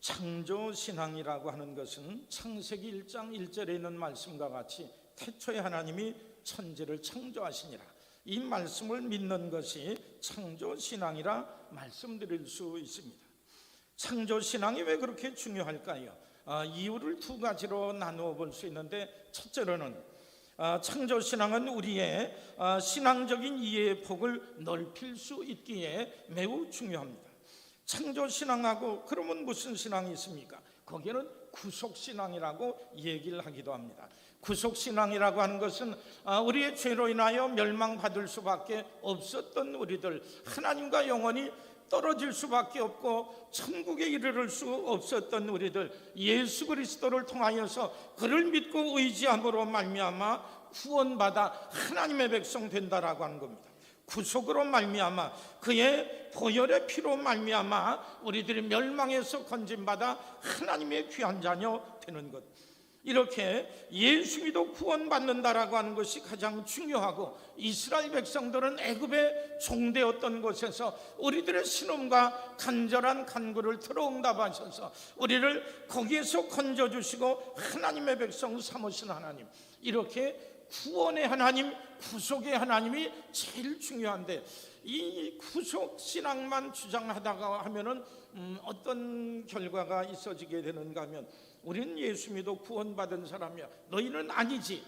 창조신앙이라고 하는 것은 창세기 1장 1절에 있는 말씀과 같이 태초에 하나님이 천지를 창조하시니라, 이 말씀을 믿는 것이 창조신앙이라 말씀드릴 수 있습니다. 창조신앙이 왜 그렇게 중요할까요? 이유를 두 가지로 나누어 볼 수 있는데, 첫째로는 창조신앙은 우리의 신앙적인 이해의 폭을 넓힐 수 있기에 매우 중요합니다. 창조신앙하고 그러면 무슨 신앙이 있습니까? 거기에는 구속신앙이라고 얘기를 하기도 합니다. 구속신앙이라고 하는 것은 우리의 죄로 인하여 멸망받을 수밖에 없었던 우리들, 하나님과 영원히 떨어질 수밖에 없고 천국에 이르를 수 없었던 우리들, 예수 그리스도를 통하여서 그를 믿고 의지함으로 말미암아 구원받아 하나님의 백성 된다라고 하는 겁니다. 구속으로 말미암아 그의 보혈의 피로 말미암아 우리들이 멸망에서 건진받아 하나님의 귀한 자녀 되는 것, 이렇게 예수 믿어 구원받는다라고 하는 것이 가장 중요하고, 이스라엘 백성들은 애굽에 종되었던 곳에서 우리들의 신음과 간절한 간구를 들어응답하셔서 우리를 거기에서 건져주시고 하나님의 백성 삼으신 하나님, 이렇게 구원의 하나님, 구속의 하나님이 제일 중요한데, 이 구속신앙만 주장하다가 하면은 어떤 결과가 있어지게 되는가 하면, 우리는 예수 믿어 구원받은 사람이야, 너희는 아니지,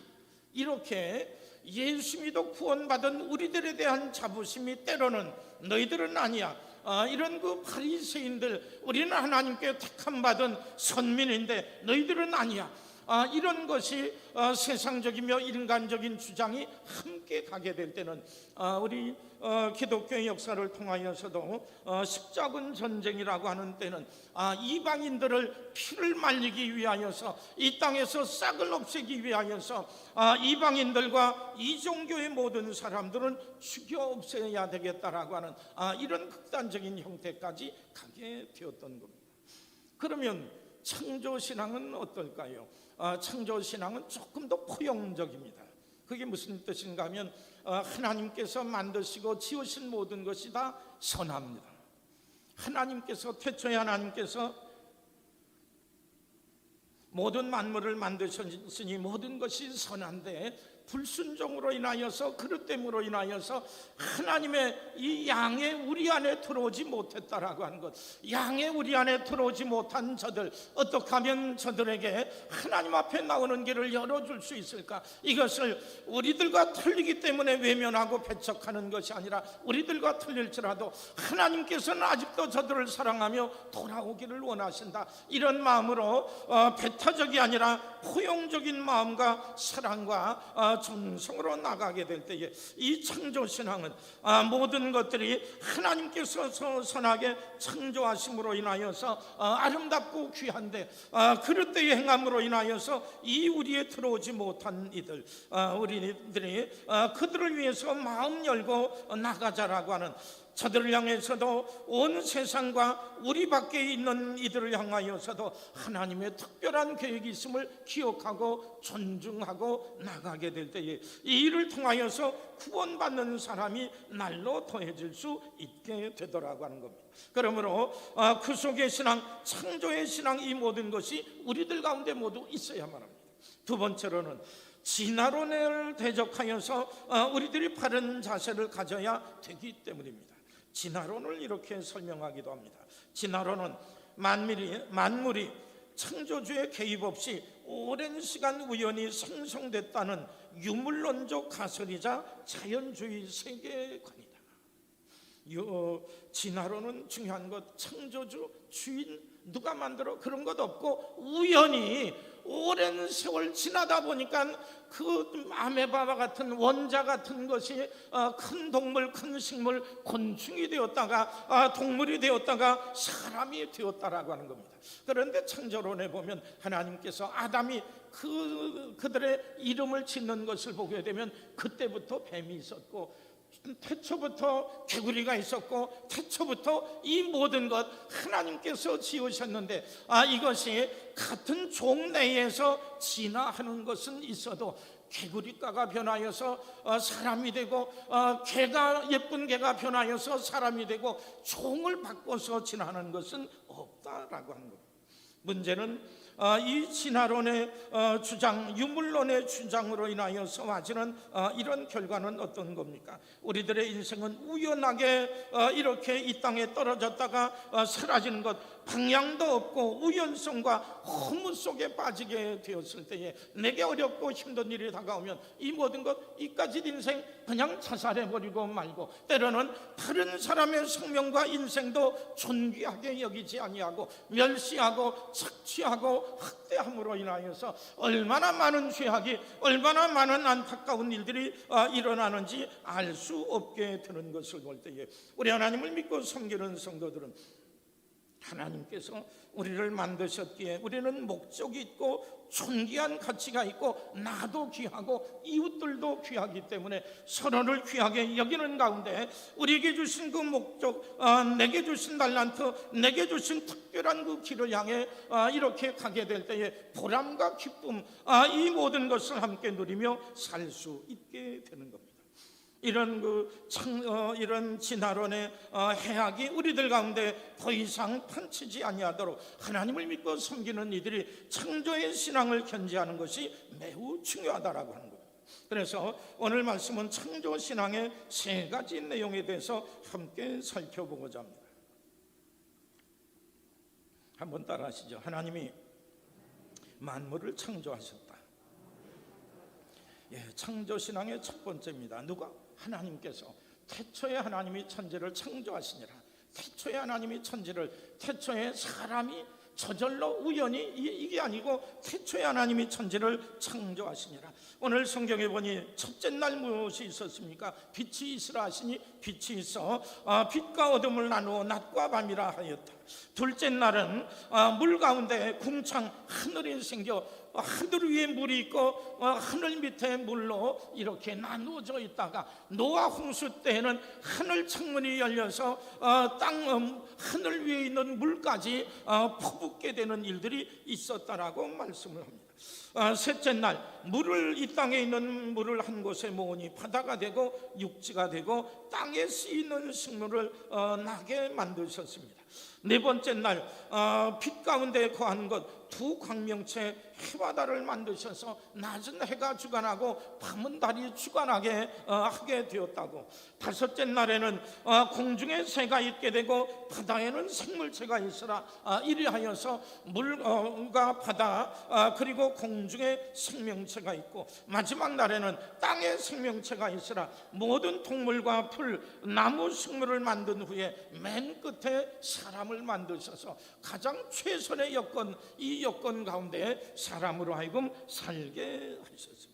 이렇게 예수 믿어 구원받은 우리들에 대한 자부심이 때로는 너희들은 아니야, 이런 그 바리새인들, 우리는 하나님께 택함받은 선민인데 너희들은 아니야, 이런 것이 세상적이며 인간적인 주장이 함께 가게 될 때는 우리 기독교의 역사를 통하여서도 십자군 전쟁이라고 하는 때는 이방인들을 피를 말리기 위하여서, 이 땅에서 싹을 없애기 위하여서 이방인들과 이종교의 모든 사람들은 죽여 없애야 되겠다라고 하는 이런 극단적인 형태까지 가게 되었던 겁니다. 그러면 창조신앙은 어떨까요? 창조신앙은 조금 더 포용적입니다. 그게 무슨 뜻인가 하면, 하나님께서 만드시고 지으신 모든 것이 다 선합니다. 하나님께서, 태초에 하나님께서 모든 만물을 만드셨으니 모든 것이 선한데, 불순종으로 인하여서, 그릇됨으로 인하여서 하나님의 이 양의 우리 안에 들어오지 못했다라고 하는 것, 양의 우리 안에 들어오지 못한 저들, 어떻게 하면 저들에게 하나님 앞에 나오는 길을 열어줄 수 있을까? 이것을 우리들과 틀리기 때문에 외면하고 배척하는 것이 아니라, 우리들과 틀릴지라도 하나님께서는 아직도 저들을 사랑하며 돌아오기를 원하신다, 이런 마음으로 배타적이 아니라 포용적인 마음과 사랑과 정성으로 나가게 될 때에, 이 창조신앙은 모든 것들이 하나님께서 선하게 창조하심으로 인하여서 아름답고 귀한데, 그릇되이 행함으로 인하여서 이 우리에 들어오지 못한 이들, 우리들이 그들을 위해서 마음 열고 나가자라고 하는, 저들을 향해서도 온 세상과 우리 밖에 있는 이들을 향하여서도 하나님의 특별한 계획이 있음을 기억하고 존중하고 나가게 될 때에, 이 일을 통하여서 구원받는 사람이 날로 더해질 수 있게 되더라고 하는 겁니다. 그러므로 구속의 신앙, 창조의 신앙, 이 모든 것이 우리들 가운데 모두 있어야만 합니다. 두 번째로는 진화론을 대적하여서 우리들이 바른 자세를 가져야 되기 때문입니다. 진화론을 이렇게 설명하기도 합니다. 진화론은 만물이 창조주의 개입 없이 오랜 시간 우연히 생성됐다는 유물론적 가설이자 자연주의 세계관이다. 진화론은 중요한 것, 창조주, 주인, 누가 만들어, 그런 것 없고 우연히 오랜 세월 지나다 보니까 그 아메바와 같은 원자 같은 것이 큰 동물, 큰 식물, 곤충이 되었다가 동물이 되었다가 사람이 되었다라고 하는 겁니다. 그런데 창조론에 보면 하나님께서 아담이 그들의 이름을 짓는 것을 보게 되면 그때부터 뱀이 있었고, 태초부터 개구리가 있었고, 태초부터 이 모든 것 하나님께서 지으셨는데, 이것이 같은 종 내에서 진화하는 것은 있어도 개구리과가 변하여서 사람이 되고, 개가, 예쁜 개가 변하여서 사람이 되고, 종을 바꿔서 진화하는 것은 없다라고 하는 겁니다. 문제는 이 진화론의 주장, 유물론의 주장으로 인하여서 와지는 이런 결과는 어떤 겁니까? 우리들의 인생은 우연하게 이렇게 이 땅에 떨어졌다가 사라지는 것, 방향도 없고 우연성과 허무 속에 빠지게 되었을 때에 내게 어렵고 힘든 일이 다가오면 이 모든 것, 이까지 인생 그냥 자살해버리고 말고, 때로는 다른 사람의 생명과 인생도 존귀하게 여기지 아니하고 멸시하고 착취하고 학대함으로 인하여서 얼마나 많은 죄악이, 얼마나 많은 안타까운 일들이 일어나는지 알 수 없게 되는 것을 볼 때에 우리 하나님을 믿고 섬기는 성도들은 하나님께서 우리를 만드셨기에 우리는 목적이 있고 존귀한 가치가 있고 나도 귀하고 이웃들도 귀하기 때문에 서로를 귀하게 여기는 가운데 우리에게 주신 그 목적, 내게 주신 달란트, 내게 주신 특별한 그 길을 향해 이렇게 가게 될 때에 보람과 기쁨, 이 모든 것을 함께 누리며 살 수 있게 되는 겁니다. 이런 진화론의 해악이 우리들 가운데 더 이상 판치지 아니하도록 하나님을 믿고 섬기는 이들이 창조의 신앙을 견지하는 것이 매우 중요하다라고 하는 거예요. 그래서 오늘 말씀은 창조 신앙의 세 가지 내용에 대해서 함께 살펴보고자 합니다. 한번 따라하시죠. 하나님이 만물을 창조하셨다. 창조 신앙의 첫 번째입니다. 누가? 하나님께서. 태초에 하나님이 천지를 창조하시니라. 태초에 하나님이 천지를, 태초에 사람이 저절로 우연히, 이게 아니고 태초에 하나님이 천지를 창조하시니라. 오늘 성경에 보니 첫째 날 무엇이 있었습니까? 빛이 있으라 하시니 빛이 있어 빛과 어둠을 나누어 낮과 밤이라 하였다. 둘째 날은 물 가운데 궁창 하늘이 생겨 하늘 위에 물이 있고 하늘 밑에 물로 이렇게 나누어져 있다가 노아 홍수 때에는 하늘 창문이 열려서 하늘 위에 있는 물까지 퍼붓게 되는 일들이 있었다라고 말씀을 합니다. 셋째 날 이 땅에 있는 물을 한 곳에 모으니 바다가 되고 육지가 되고 땅에 쓰이는 식물을 나게 만드셨습니다. 네 번째 날 빛 가운데 거하는 것 두 광명체 해와 달을 만드셔서 낮은 해가 주관하고 밤은 달이 주관하게 하게 되었다고. 다섯째 날에는 공중에 새가 있게 되고 바다에는 생물체가 있으라. 이리하여서 물과 바다 그리고 공중에 생명체가 있고, 마지막 날에는 땅에 생명체가 있으라. 모든 동물과 풀, 나무, 식물을 만든 후에 맨 끝에 사람을 만드셔서 가장 최선의 여건, 이 여건 가운데 사람으로 하여금 살게 하셨습니다.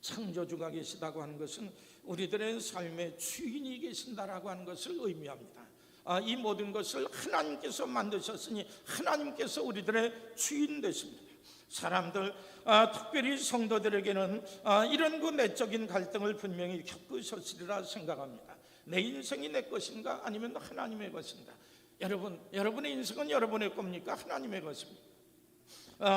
창조주가 계시다고 하는 것은 우리들의 삶의 주인이 계신다라고 하는 것을 의미합니다. 이 모든 것을 하나님께서 만드셨으니 하나님께서 우리들의 주인 되십니다. 사람들, 특별히 성도들에게는 이런 그 내적인 갈등을 분명히 겪으셨으리라 생각합니다. 내 인생이 내 것인가 아니면 하나님의 것인가? 여러분의 인생은 여러분의 겁니까? 하나님의 것입니까?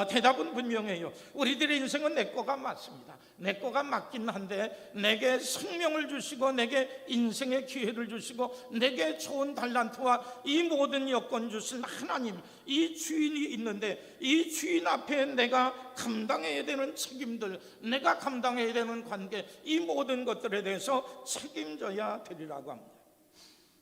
대답은 분명해요. 우리들의 인생은 내 거가 맞습니다. 내 거가 맞긴 한데 내게 생명을 주시고 내게 인생의 기회를 주시고 내게 좋은 달란트와 이 모든 여건 주신 하나님, 이 주인이 있는데 이 주인 앞에 내가 감당해야 되는 책임들, 내가 감당해야 되는 관계, 이 모든 것들에 대해서 책임져야 되리라고 합니다.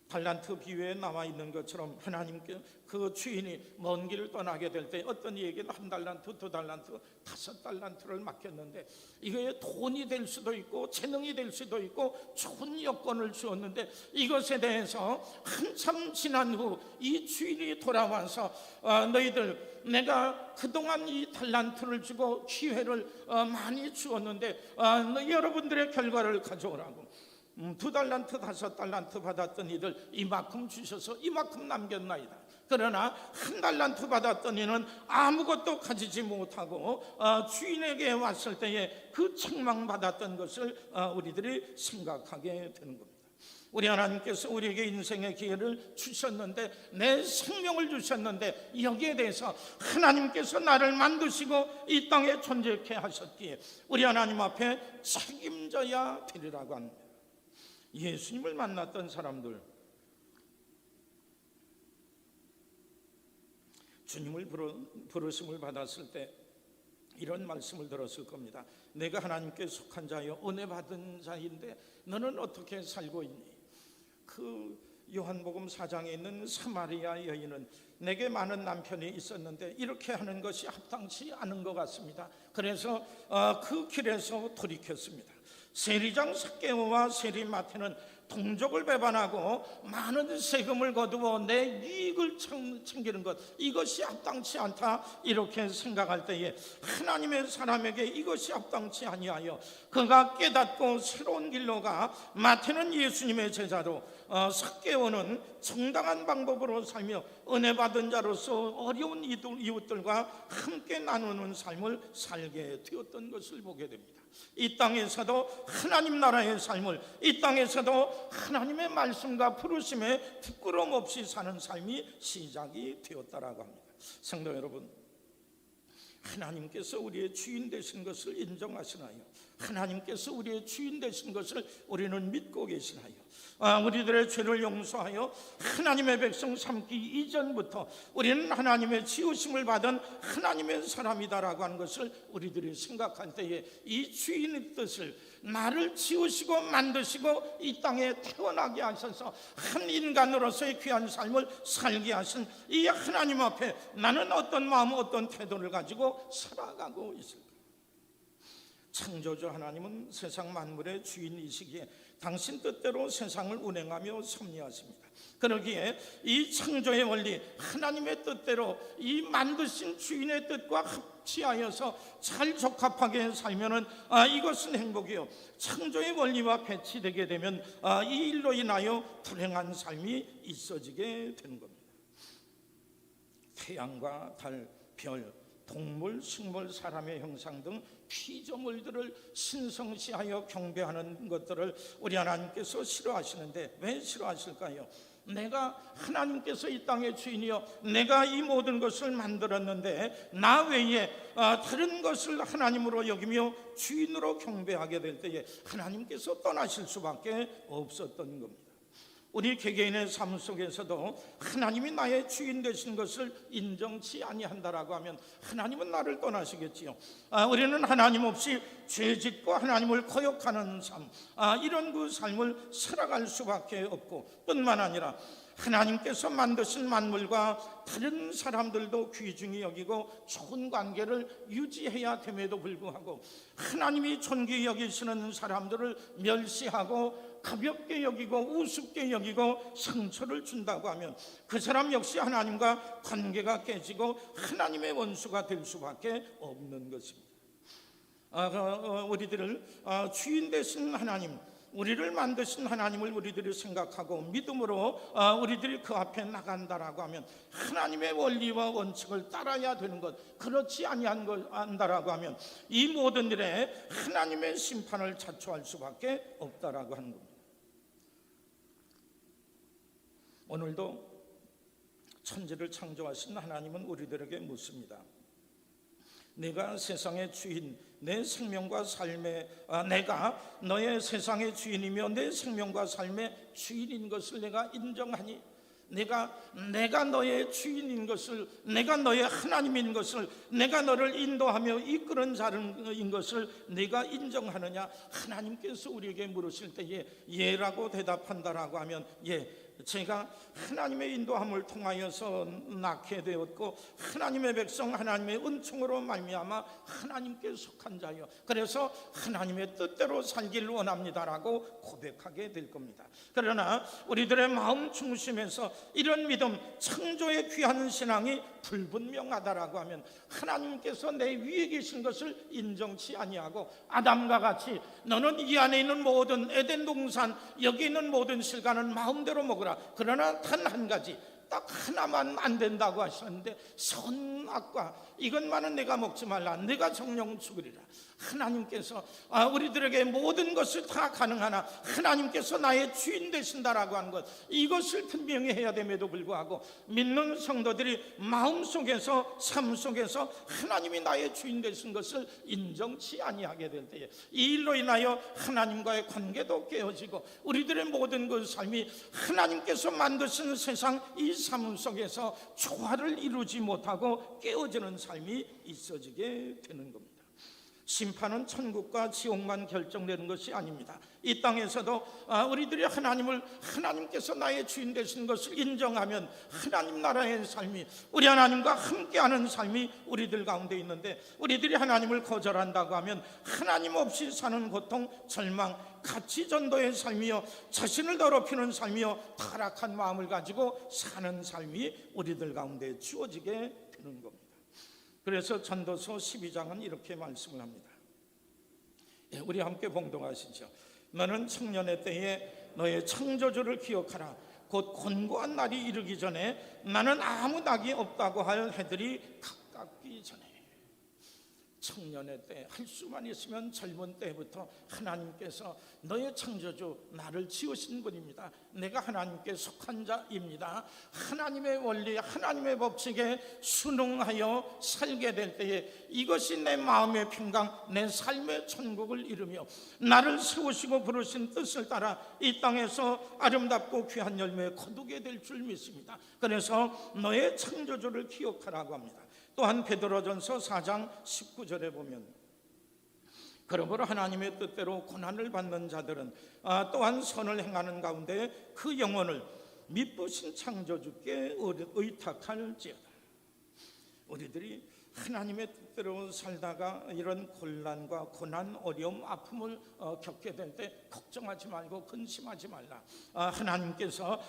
달란트 비유에 나와 있는 것처럼 하나님께 그 주인이 먼 길을 떠나게 될 때 어떤 이에게는 1달란트, 2달란트, 5달란트를 맡겼는데 이거에 돈이 될 수도 있고 재능이 될 수도 있고 좋은 여건을 주었는데 이것에 대해서 한참 지난 후 이 주인이 돌아와서 너희들 내가 그동안 이 달란트를 주고 기회를 많이 주었는데 여러분들의 결과를 가져오라고. 2달란트, 5달란트 받았던 이들 이만큼 주셔서 이만큼 남겼나이다. 그러나 1달란트 받았던 이는 아무것도 가지지 못하고 주인에게 왔을 때에 그 책망받았던 것을 우리들이 생각하게 되는 겁니다. 우리 하나님께서 우리에게 인생의 기회를 주셨는데, 내 생명을 주셨는데 여기에 대해서 하나님께서 나를 만드시고 이 땅에 존재케 하셨기에 우리 하나님 앞에 책임져야 되리라고 합니다. 예수님을 만났던 사람들, 주님을 부르심을 받았을 때 이런 말씀을 들었을 겁니다. 내가 하나님께 속한 자여 은혜 받은 자인데 너는 어떻게 살고 있니? 그 요한복음 4장에 있는 사마리아 여인은 내게 많은 남편이 있었는데 이렇게 하는 것이 합당치 않은 것 같습니다. 그래서 그 길에서 돌이켰습니다. 세리장 삭개오와 세리 마태는 동족을 배반하고 많은 세금을 거두어 내 이익을 챙기는 것, 이것이 합당치 않다 이렇게 생각할 때에 하나님의 사람에게 이것이 합당치 아니하여 그가 깨닫고 새로운 길로 가 마태는 예수님의 제자로 삭개오는 정당한 방법으로 살며 은혜 받은 자로서 어려운 이웃들과 함께 나누는 삶을 살게 되었던 것을 보게 됩니다. 이 땅에서도 하나님 나라의 삶을, 이 땅에서도 하나님의 말씀과 부르심에 부끄러움 없이 사는 삶이 시작이 되었다라고 합니다. 성도 여러분, 하나님께서 우리의 주인 되신 것을 인정하시나요? 하나님께서 우리의 주인 되신 것을 우리는 믿고 계시나요? 우리들의 죄를 용서하여 하나님의 백성 삼기 이전부터 우리는 하나님의 지으심을 받은 하나님의 사람이다라고 하는 것을 우리들이 생각할 때에 이 주인의 뜻을, 나를 지으시고 만드시고 이 땅에 태어나게 하셔서 한 인간으로서의 귀한 삶을 살게 하신 이 하나님 앞에 나는 어떤 마음, 어떤 태도를 가지고 살아가고 있을까? 창조주 하나님은 세상 만물의 주인이시기에 당신 뜻대로 세상을 운행하며 섭리하십니다. 그러기에 이 창조의 원리, 하나님의 뜻대로 이 만드신 주인의 뜻과 합치하여서 잘 적합하게 살면은 이것은 행복이요, 창조의 원리와 배치되게 되면 이 일로 인하여 불행한 삶이 있어지게 되는 겁니다. 태양과 달, 별, 동물, 식물, 사람의 형상 등 피조물들을 신성시하여 경배하는 것들을 우리 하나님께서 싫어하시는데 왜 싫어하실까요? 내가 하나님께서 이 땅의 주인이요, 내가 이 모든 것을 만들었는데 나 외에 다른 것을 하나님으로 여기며 주인으로 경배하게 될 때에 하나님께서 떠나실 수밖에 없었던 겁니다. 우리 개개인의 삶 속에서도 하나님이 나의 주인 되신 것을 인정치 아니한다라고 하면 하나님은 나를 떠나시겠지요. 우리는 하나님 없이 죄짓고 하나님을 거역하는 삶, 이런 그 삶을 살아갈 수밖에 없고, 뿐만 아니라 하나님께서 만드신 만물과 다른 사람들도 귀중히 여기고 좋은 관계를 유지해야 됨에도 불구하고 하나님이 존귀히 여기시는 사람들을 멸시하고 가볍게 여기고 우습게 여기고 상처를 준다고 하면 그 사람 역시 하나님과 관계가 깨지고 하나님의 원수가 될 수밖에 없는 것입니다. 우리들을 주인 되신 하나님, 우리를 만드신 하나님을 우리들이 생각하고 믿음으로 우리들이 그 앞에 나간다라고 하면 하나님의 원리와 원칙을 따라야 되는 것, 그렇지 아니한다라고 하면 이 모든 일에 하나님의 심판을 자초할 수밖에 없다라고 하는 겁니다. 오늘도 천지를 창조하신 하나님은 우리들에게 묻습니다. 내가 세상의 주인, 내 생명과 삶의 내가 너의 세상의 주인이며 내 생명과 삶의 주인인 것을 내가 인정하니? 내가 너의 주인인 것을, 내가 너의 하나님인 것을, 내가 너를 인도하며 이끄는 자인 것을 내가 인정하느냐? 하나님께서 우리에게 물으실 때에 예라고 대답한다라고 하면 예, 제가 하나님의 인도함을 통하여서 낳게 되었고 하나님의 백성, 하나님의 은총으로 말미암아 하나님께 속한 자요, 그래서 하나님의 뜻대로 살기를 원합니다라고 고백하게 될 겁니다. 그러나 우리들의 마음 중심에서 이런 믿음, 창조의 귀한 신앙이 불분명하다라고 하면 하나님께서 내 위에 계신 것을 인정치 아니하고 아담과 같이 너는 이 안에 있는 모든 에덴 동산, 여기 있는 모든 실과는 마음대로 먹으라, 그러나 단 한 가지, 딱 하나만 안 된다고 하셨는데 선악과 이것만은 내가 먹지 말라, 내가 정령 죽으리라. 하나님께서 우리들에게 모든 것을 다 가능하나 하나님께서 나의 주인 되신다라고 하는 것, 이것을 분명히 해야 됨에도 불구하고 믿는 성도들이 마음속에서 삶 속에서 하나님이 나의 주인 되신 것을 인정치 아니하게 될 때에 이 일로 인하여 하나님과의 관계도 깨어지고 우리들의 모든 그 삶이 하나님께서 만드신 세상 이 삶 속에서 조화를 이루지 못하고 깨어지는 삶이 있어지게 되는 겁니다. 심판은 천국과 지옥만 결정되는 것이 아닙니다. 이 땅에서도 우리들이 하나님께서 나의 주인 되신 것을 인정하면 하나님 나라의 삶이, 우리 하나님과 함께하는 삶이 우리들 가운데 있는데, 우리들이 하나님을 거절한다고 하면 하나님 없이 사는 고통, 절망, 가치전도의 삶이요, 자신을 더럽히는 삶이요, 타락한 마음을 가지고 사는 삶이 우리들 가운데 주어지게 되는 겁니다. 그래서 전도서 12장은 이렇게 말씀을 합니다. 우리 함께 봉독하시죠. 너는 청년의 때에 너의 창조주를 기억하라. 곧 곤고한 날이 이르기 전에 나는 아무 낙이 없다고 할 해들이 가깝기 전에. 청년의 때, 할 수만 있으면 젊은 때부터 하나님께서 너의 창조주, 나를 지으신 분입니다. 내가 하나님께 속한 자입니다. 하나님의 원리, 하나님의 법칙에 순응하여 살게 될 때에 이것이 내 마음의 평강, 내 삶의 천국을 이루며 나를 세우시고 부르신 뜻을 따라 이 땅에서 아름답고 귀한 열매 거두게 될 줄 믿습니다. 그래서 너의 창조주를 기억하라고 합니다. 또한 베드로전서 4장 19절에 보면 그러므로 하나님의 뜻대로 고난을 받는 자들은 또한 선을 행하는 가운데 그 영혼을 미쁘신 창조주께 의탁할지어다. 우리들이 하나님의 뜻대로 살다가 이런 곤란과 고난, 어려움, 아픔을 겪게 될 때 걱정하지 말고 근심하지 말라. 하나님께서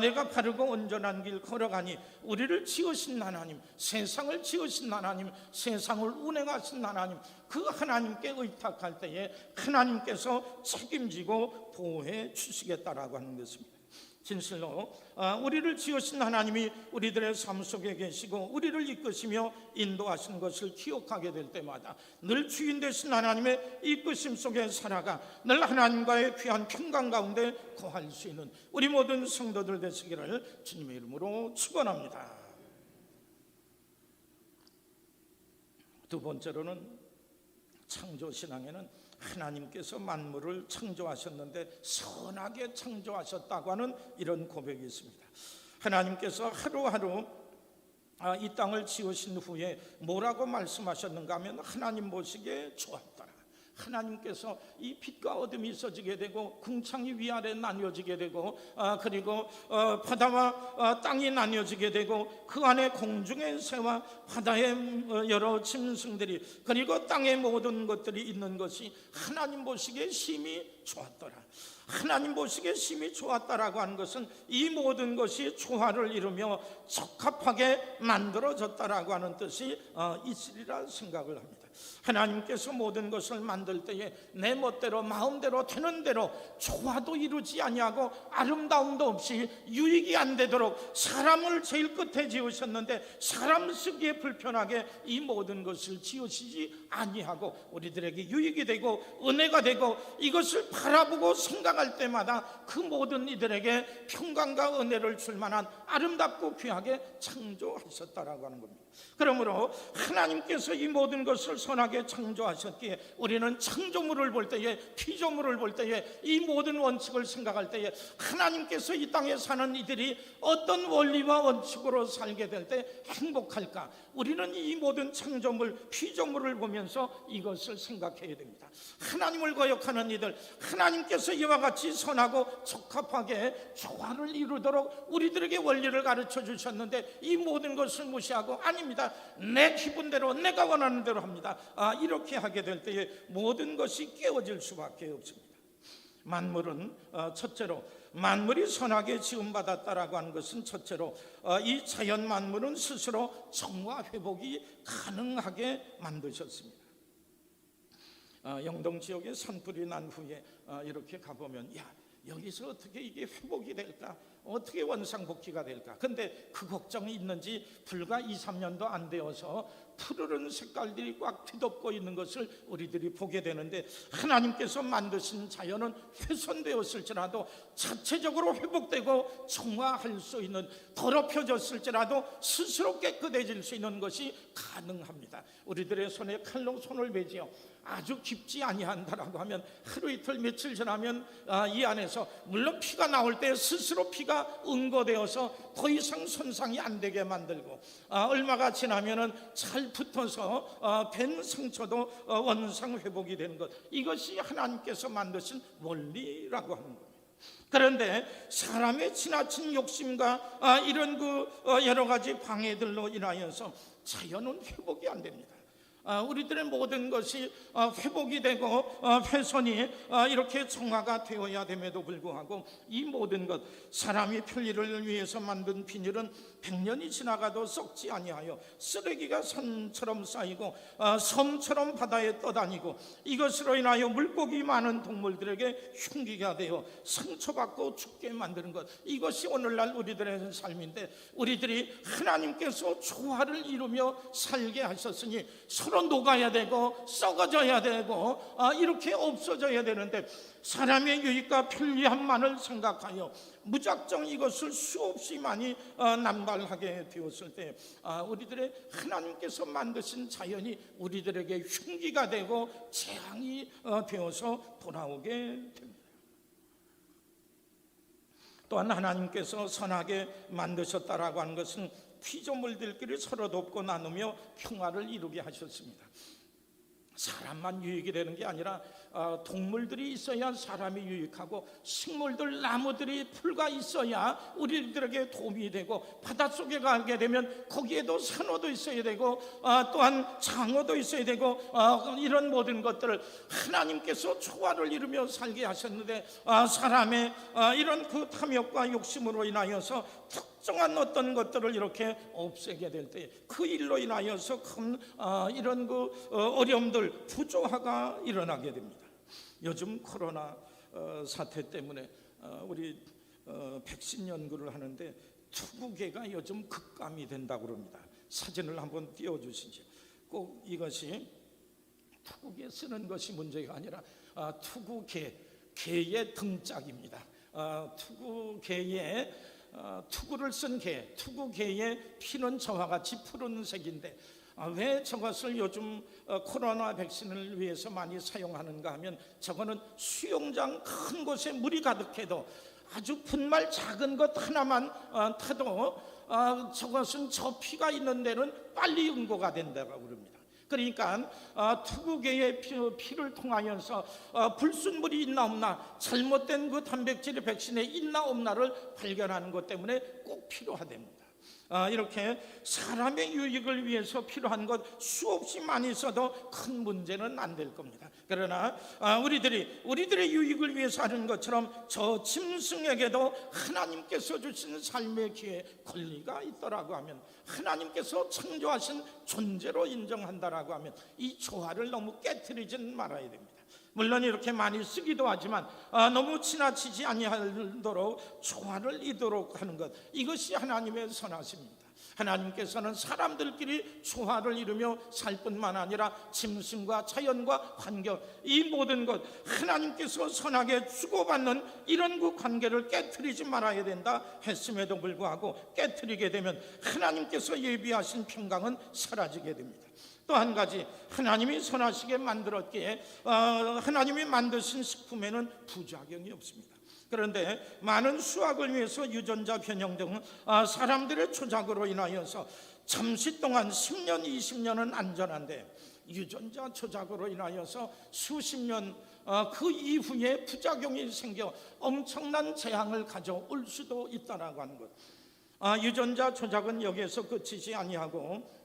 내가 바르고 온전한 길 걸어가니 우리를 지으신 하나님, 세상을 지으신 하나님, 세상을 운행하신 하나님, 그 하나님께 의탁할 때에 하나님께서 책임지고 보호해 주시겠다라고 하는 것입니다. 진실로 우리를 지으신 하나님이 우리들의 삶 속에 계시고 우리를 이끄시며 인도하시는 것을 기억하게 될 때마다 늘 주인 되신 하나님의 이끄심 속에 살아가 늘 하나님과의 귀한 평강 가운데 거할 수 있는 우리 모든 성도들 되시기를 주님의 이름으로 축원합니다. 두 번째로는 창조신앙에는 하나님께서 만물을 창조하셨는데 선하게 창조하셨다고 하는 이런 고백이 있습니다. 하나님께서 하루하루 이 땅을 지으신 후에 뭐라고 말씀하셨는가 하면 하나님 보시기에 좋았더라. 하나님께서 이 빛과 어둠이 있어지게 되고 궁창이 위아래 나뉘어지게 되고 그리고 바다와 땅이 나뉘어지게 되고 그 안에 공중의 새와 바다의 여러 짐승들이 그리고 땅의 모든 것들이 있는 것이 하나님 보시기에 심히 좋았더라. 하나님 보시기에 심히 좋았다라고 하는 것은 이 모든 것이 조화를 이루며 적합하게 만들어졌다라고 하는 뜻이 있으리라 생각을 합니다. 하나님께서 모든 것을 만들 때에 내 멋대로 마음대로 되는 대로 조화도 이루지 아니하고 아름다움도 없이 유익이 안 되도록 사람을 제일 끝에 지으셨는데 사람 쓰기에 불편하게 이 모든 것을 지으시지 아니하고 우리들에게 유익이 되고 은혜가 되고 이것을 바라보고 생각할 때마다 그 모든 이들에게 평강과 은혜를 줄 만한 아름답고 귀하게 창조하셨다라고 하는 겁니다. 그러므로 하나님께서 이 모든 것을 선하게 창조하셨기에 우리는 창조물을 볼 때에 피조물을 볼 때에 이 모든 원칙을 생각할 때에 하나님께서 이 땅에 사는 이들이 어떤 원리와 원칙으로 살게 될 때 행복할까? 우리는 이 모든 창조물 피조물을 보면서 이것을 생각해야 됩니다. 하나님을 거역하는 이들, 하나님께서 이와 같이 선하고 적합하게 조화를 이루도록 우리들에게 원리를 가르쳐 주셨는데 이 모든 것을 무시하고 아닙니다, 내 기분대로 내가 원하는 대로 합니다. 이렇게 하게 될 때에 모든 것이 깨어질 수밖에 없습니다. 만물은 첫째로 만물이 선하게 지음받았다라고 하는 것은 첫째로 이 자연 만물은 스스로 정화 회복이 가능하게 만드셨습니다. 영동 지역에 산불이 난 후에 이렇게 가보면 야, 여기서 어떻게 이게 회복이 될까? 어떻게 원상복귀가 될까? 근데 그 걱정이 있는지 불과 2, 3년도 안 되어서 푸르른 색깔들이 꽉 뒤덮고 있는 것을 우리들이 보게 되는데, 하나님께서 만드신 자연은 훼손되었을지라도 자체적으로 회복되고 정화할 수 있는, 더럽혀졌을지라도 스스로 깨끗해질 수 있는 것이 가능합니다. 우리들의 손에 칼로 손을 매지요 아주 깊지 아니한다라고 하면 하루 이틀 며칠 지나면 이 안에서 물론 피가 나올 때 스스로 피가 응고되어서 더 이상 손상이 안 되게 만들고, 얼마가 지나면은 잘 붙어서 된 상처도 원상 회복이 되는 것, 이것이 하나님께서 만드신 원리라고 하는 겁니다. 그런데 사람의 지나친 욕심과 이런 여러 가지 방해들로 인하여서 자연은 회복이 안 됩니다. 우리들의 모든 것이 회복이 되고 훼손이 이렇게 정화가 되어야 됨에도 불구하고, 이 모든 것, 사람이 편리를 위해서 만든 비닐은 100년이 지나가도 썩지 아니하여 쓰레기가 산처럼 쌓이고 섬처럼 바다에 떠다니고, 이것으로 인하여 물고기 많은 동물들에게 흉기가 되어 상처받고 죽게 만드는 것, 이것이 오늘날 우리들의 삶인데, 우리들이 하나님께서 조화를 이루며 살게 하셨으니 서로 녹아야 되고 썩어져야 되고 이렇게 없어져야 되는데, 사람의 유익과 편리함만을 생각하여 무작정 이것을 수없이 많이 남발하게 되었을 때, 우리들의 하나님께서 만드신 자연이 우리들에게 흉기가 되고 재앙이 되어서 돌아오게 됩니다. 또한 하나님께서 선하게 만드셨다라고 하는 것은 피조물들끼리 서로 돕고 나누며 평화를 이루게 하셨습니다. 사람만 유익이 되는 게 아니라 동물들이 있어야 사람이 유익하고, 식물들, 나무들이, 풀가 있어야 우리들에게 도움이 되고, 바닷속에 가게 되면 거기에도 산호도 있어야 되고 또한 장어도 있어야 되고, 이런 모든 것들을 하나님께서 조화를 이루며 살게 하셨는데, 사람의 이런 그 탐욕과 욕심으로 인하여서 특정한 어떤 것들을 이렇게 없애게 될 때, 그 일로 인하여서 큰 이런 어려움들, 부조화가 일어나게 됩니다. 요즘 코로나 사태 때문에 우리 백신 연구를 하는데 투구개가 요즘 급감이 된다고 그럽니다. 사진을 한번 띄워주시죠. 꼭 이것이 투구개 쓰는 것이 문제가 아니라 개의 등짝입니다. 투구를 쓴 개, 투구개의 피는 저와 같이 푸른색인데, 왜 저것을 요즘 코로나 백신을 위해서 많이 사용하는가 하면, 저거는 수영장 큰 곳에 물이 가득해도 아주 분말 작은 것 하나만 타도 저것은 저 피가 있는 데는 빨리 응고가 된다고 그럽니다. 그러니까 투구개의 피를 통하여서 불순물이 있나 없나, 잘못된 그 단백질의 백신에 있나 없나를 발견하는 것 때문에 꼭 필요하답니다. 이렇게 사람의 유익을 위해서 필요한 것 수없이 많이 써도 큰 문제는 안 될 겁니다. 그러나 우리들의 유익을 위해서 하는 것처럼 저 짐승에게도 하나님께서 주신 삶의 기회, 권리가 있더라고 하면, 하나님께서 창조하신 존재로 인정한다라고 하면, 이 조화를 너무 깨트리진 말아야 됩니다. 물론 이렇게 많이 쓰기도 하지만 너무 지나치지 아니하도록 조화를 이루도록 하는 것, 이것이 하나님의 선하십니다. 하나님께서는 사람들끼리 조화를 이루며 살 뿐만 아니라 짐승과 자연과 환경, 이 모든 것, 하나님께서 선하게 주고받는 이런 그 관계를 깨트리지 말아야 된다 했음에도 불구하고, 깨트리게 되면 하나님께서 예비하신 평강은 사라지게 됩니다. 또 한 가지, 하나님이 선하시게 만들었기에 하나님이 만드신 식품에는 부작용이 없습니다. 그런데 많은 수확을 위해서 유전자 변형 등 사람들의 조작으로 인하여서 잠시 동안 10년, 20년은 안전한데, 유전자 조작으로 인하여서 수십 년 그 이후에 부작용이 생겨 엄청난 재앙을 가져올 수도 있다라고 하는 것. 유전자 조작은 여기에서 그치지 아니하고,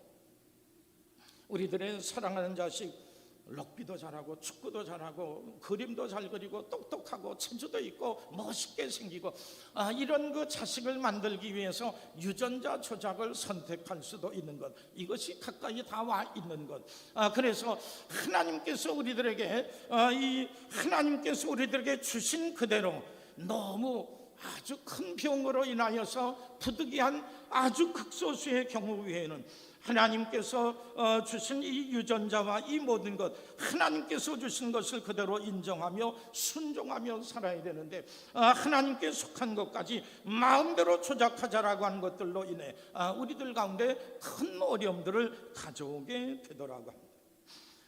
우리들의 사랑하는 자식 럭비도 잘하고 축구도 잘하고 그림도 잘 그리고 똑똑하고 체주도 있고 멋있게 생기고, 이런 그 자식을 만들기 위해서 유전자 조작을 선택할 수도 있는 것, 이것이 가까이 다 와 있는 것. 그래서 하나님께서 우리들에게 주신 그대로 너무 아주 큰 병으로 인하여서 부득이한 아주 극소수의 경우 외에는 하나님께서 주신 이 유전자와 이 모든 것, 하나님께서 주신 것을 그대로 인정하며 순종하며 살아야 되는데, 하나님께 속한 것까지 마음대로 조작하자라고 하는 것들로 인해 우리들 가운데 큰 어려움들을 가져오게 되더라고 합니다.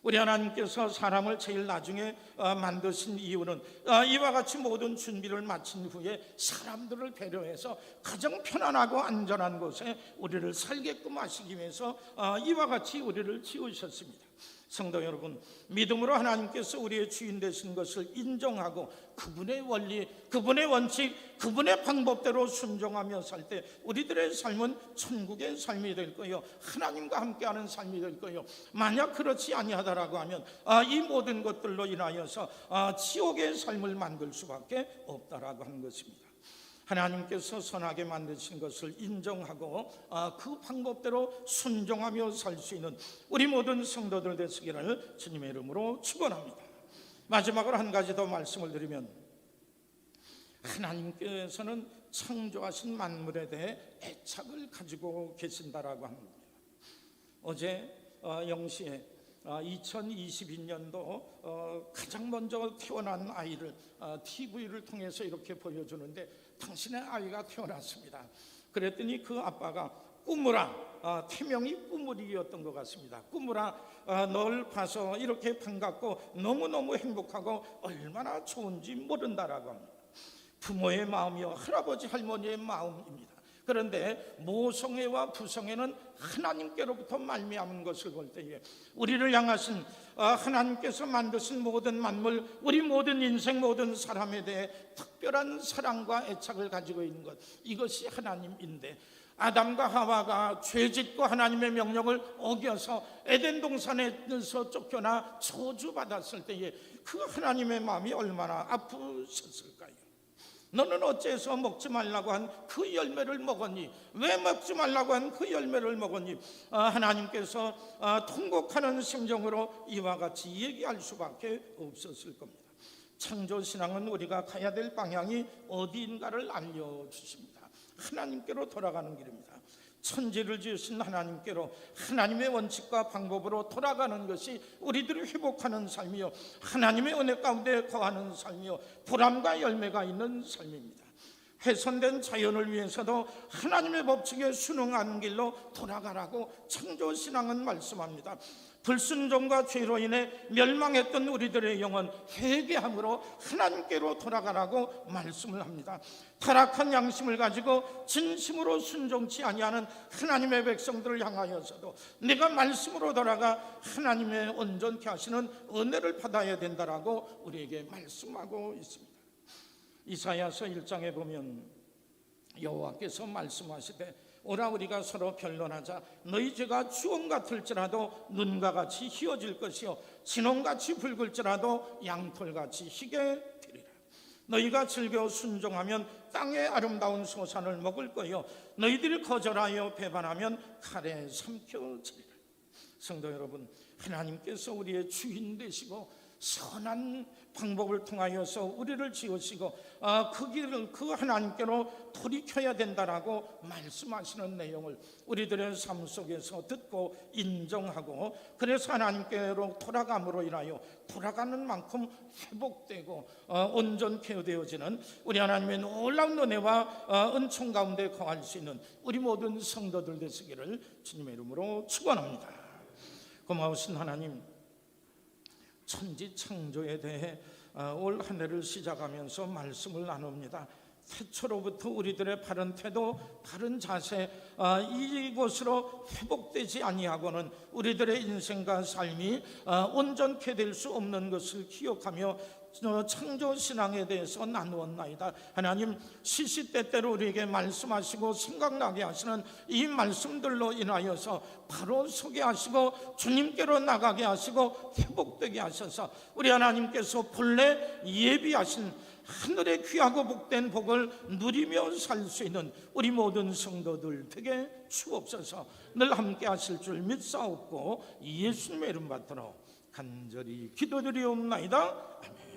우리 하나님께서 사람을 제일 나중에 만드신 이유는 이와 같이 모든 준비를 마친 후에 사람들을 배려해서 가장 편안하고 안전한 곳에 우리를 살게끔 하시기 위해서 이와 같이 우리를 지으셨습니다. 성도 여러분, 믿음으로 하나님께서 우리의 주인 되신 것을 인정하고 그분의 원리, 그분의 원칙, 그분의 방법대로 순종하며 살 때 우리들의 삶은 천국의 삶이 될 거예요. 하나님과 함께하는 삶이 될 거예요. 만약 그렇지 아니하다라고 하면 이 모든 것들로 인하여서 지옥의 삶을 만들 수밖에 없다라고 하는 것입니다. 하나님께서 선하게 만드신 것을 인정하고 그 방법대로 순종하며 살 수 있는 우리 모든 성도들 되시기를 주님의 이름으로 축원합니다. 마지막으로 한 가지 더 말씀을 드리면, 하나님께서는 창조하신 만물에 대해 애착을 가지고 계신다라고 합니다. 어제 0시에 2022년도 가장 먼저 태어난 아이를 TV를 통해서 이렇게 보여주는데, 당신의 아이가 태어났습니다. 그랬더니 그 아빠가 꾸물아, 태명이 꾸물이었던 것 같습니다. 꾸물아, 널 봐서 이렇게 반갑고 너무너무 행복하고 얼마나 좋은지 모른다라고 합니다. 부모의 마음이요, 할아버지 할머니의 마음입니다. 그런데 모성애와 부성애는 하나님께로부터 말미암은 것을 볼 때에 우리를 향하신 하나님께서 만드신 모든 만물, 우리 모든 인생 모든 사람에 대해 특별한 사랑과 애착을 가지고 있는 것, 이것이 하나님인데, 아담과 하와가 죄짓고 하나님의 명령을 어겨서 에덴 동산에서 쫓겨나 저주받았을 때에 그 하나님의 마음이 얼마나 아프셨을까요? 너는 어째서 먹지 말라고 한 그 열매를 먹었니? 왜 먹지 말라고 한 그 열매를 먹었니? 하나님께서 통곡하는 심정으로 이와 같이 얘기할 수밖에 없었을 겁니다. 창조신앙은 우리가 가야 될 방향이 어디인가를 알려주십니다. 하나님께로 돌아가는 길입니다. 천지를 지으신 하나님께로, 하나님의 원칙과 방법으로 돌아가는 것이 우리들이 회복하는 삶이요, 하나님의 은혜 가운데 거하는 삶이요, 보람과 열매가 있는 삶입니다. 훼손된 자연을 위해서도 하나님의 법칙에 순응하는 길로 돌아가라고 창조신앙은 말씀합니다. 불순종과 죄로 인해 멸망했던 우리들의 영혼 회개함으로 하나님께로 돌아가라고 말씀을 합니다. 타락한 양심을 가지고 진심으로 순종치 아니하는 하나님의 백성들을 향하여서도 내가 말씀으로 돌아가 하나님의 온전케 하시는 은혜를 받아야 된다라고 우리에게 말씀하고 있습니다. 이사야서 1장에 보면 여호와께서 말씀하시되, 오라 우리가 서로 변론하자. 너희 죄가 주홍 같을지라도 눈과 같이 희어질 것이요 진홍같이 붉을지라도 양털같이 희게 되리라. 너희가 즐겨 순종하면 땅의 아름다운 소산을 먹을 거요 너희들이 거절하여 배반하면 칼에 삼켜지리라. 성도 여러분, 하나님께서 우리의 주인 되시고 선한 방법을 통하여서 우리를 지으시고 그 길을 그 하나님께로 돌이켜야 된다라고 말씀하시는 내용을 우리들의 삶 속에서 듣고 인정하고, 그래서 하나님께로 돌아감으로 인하여 돌아가는 만큼 회복되고 온전케 되어지는 우리 하나님의 놀라운 은혜와 은총 가운데 거할 수 있는 우리 모든 성도들 되시기를 주님의 이름으로 축원합니다. 고마우신 하나님, 천지 창조에 대해 올 한 해를 시작하면서 말씀을 나눕니다. 태초로부터 우리들의 바른 태도, 바른 자세, 이곳으로 회복되지 아니하고는 우리들의 인생과 삶이 온전케 될 수 없는 것을 기억하며 창조신앙에 대해서 나누었나이다. 하나님, 시시때때로 우리에게 말씀하시고 생각나게 하시는 이 말씀들로 인하여서 바로 서게 하시고 주님께로 나가게 하시고 회복되게 하셔서 우리 하나님께서 본래 예비하신 하늘의 귀하고 복된 복을 누리며 살 수 있는 우리 모든 성도들 되게 주옵소서. 늘 함께 하실 줄 믿사옵고 예수님의 이름 받들어 간절히 기도드리옵나이다. 아멘.